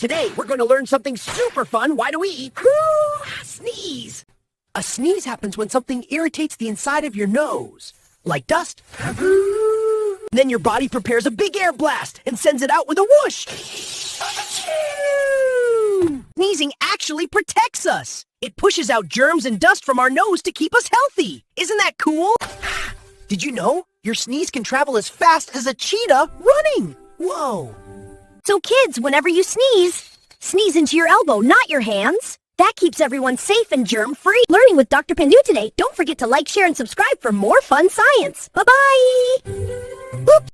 Today, we're going to learn something super fun. Why do we eat? Sneeze. A sneeze happens when something irritates the inside of your nose, like dust. Then your body prepares a big air blast and sends it out with a whoosh. Sneezing actually protects us. It pushes out germs and dust from our nose to keep us healthy. Isn't that cool? Did you know your sneeze can travel as fast as a cheetah running? Whoa. So kids, whenever you sneeze into your elbow, not your hands. That keeps everyone safe and germ-free. Learning with Dr. Pandoo today. Don't forget to like, share, and subscribe for more fun science. Bye-bye!